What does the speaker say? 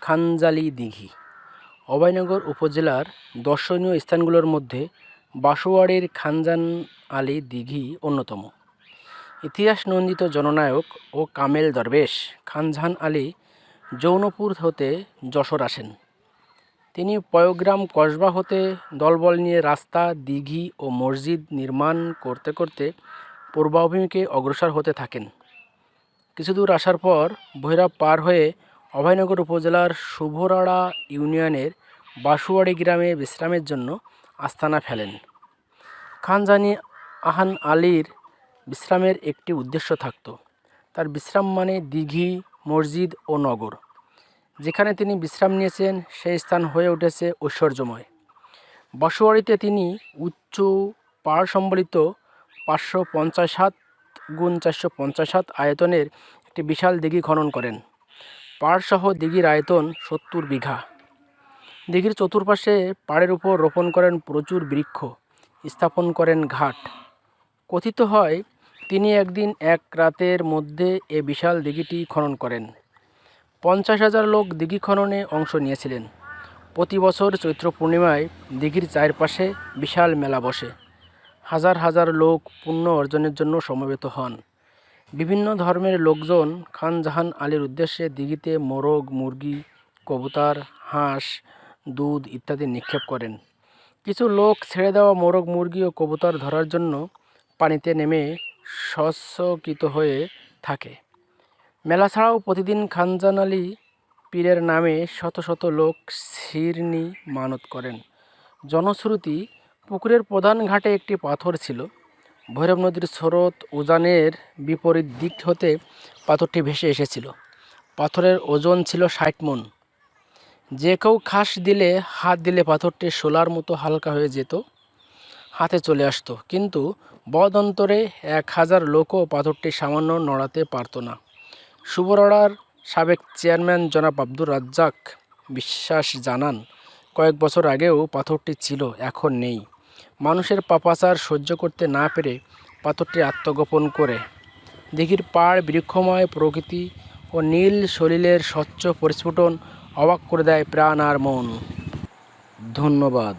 খানজালি দিঘি অভয়নগর উপজেলার দর্শনীয় স্থানগুলোর মধ্যে বাসুয়াড়ির খানজান আলী দিঘি অন্যতম। ইতিহাস নন্দিত জননায়ক ও কামেল দরবেশ খানজান আলী জৌনপুর হতে যশোর আসেন। তিনি পয়গ্রাম কসবা হতে দলবল নিয়ে রাস্তা, দিঘি ও মসজিদ নির্মাণ করতে করতে পূর্বাভিমুখে অগ্রসর হতে থাকেন। কিছুদূর আসার পর ভৈরব পার হয়ে অভয়নগর উপজেলার শুভরাড়া ইউনিয়নের বাসুয়াড়ি গ্রামে বিশ্রামের জন্য আস্তানা ফেলেন। খানজানি আহান আলীর বিশ্রামের একটি উদ্দেশ্য থাকত। তার বিশ্রাম মানে দিঘি, মসজিদ ও নগর। যেখানে তিনি বিশ্রাম নিয়েছেন সেই স্থান হয়ে উঠেছে ঐশ্বর্যময়। বাসুয়াড়িতে তিনি উচ্চ পাড় সম্বলিত 557 × 450 আয়তনের একটি বিশাল দিঘি খনন করেন। পাড়সহ দিঘির আয়তন 70 বিঘা। দিঘির চতুর্পাশে পাড়ের উপর রোপণ করেন প্রচুর বৃক্ষ, স্থাপন করেন ঘাট। কথিত হয় তিনি একদিন এক রাতের মধ্যে এ বিশাল দিঘিটি খনন করেন। 50,000 লোক দিঘি খননে অংশ নিয়েছিলেন। প্রতি বছর চৈত্র পূর্ণিমায় দিঘির চারপাশে বিশাল মেলা বসে। হাজার হাজার লোক পুণ্য অর্জনের জন্য সমবেত হন। বিভিন্ন ধর্মের লোকজন খানজাহান আলীর উদ্দেশ্যে দিঘিতে মোরগ, মুরগি, কবুতর, হাঁস, দুধ ইত্যাদি নিক্ষেপ করেন। কিছু লোক ছেড়ে দেওয়া মোরগ, মুরগি ও কবুতর ধরার জন্য পানিতে নেমে সচকিত হয়ে থাকে। মেলা ছাড়াও প্রতিদিন খানজান আলী পীরের নামে শত শত লোক শিরনি মানত করেন। জনশ্রুতি, পুকুরের প্রধান ঘাটে একটি পাথর ছিল। ভৈরব নদীর স্রোত উজানের বিপরীত দিক হতে পাথরটি ভেসে এসেছিল। পাথরের ওজন ছিল 60 মণ। যে কেউ হাত দিলে পাথরটি শোলার মতো হালকা হয়ে যেত, হাতে চলে আসতো। কিন্তু বদন্তরে 1000 লোকও পাথরটি সামান্য নড়াতে পারত না। শুভরাড়ার সাবেক চেয়ারম্যান জনাব আব্দুর রাজ্জাক বিশ্বাস জানান, কয়েক বছর আগেও পাথরটি ছিল, এখন নেই। মানুষের পাপাচার সহ্য করতে না পেরে পাথরটি আত্মগোপন করে। দিঘির পাড়, বৃক্ষময় প্রকৃতি ও নীল সলিলের স্বচ্ছ পরিস্ফুটন অবাক করে দেয় প্রাণ আর মন। ধন্যবাদ।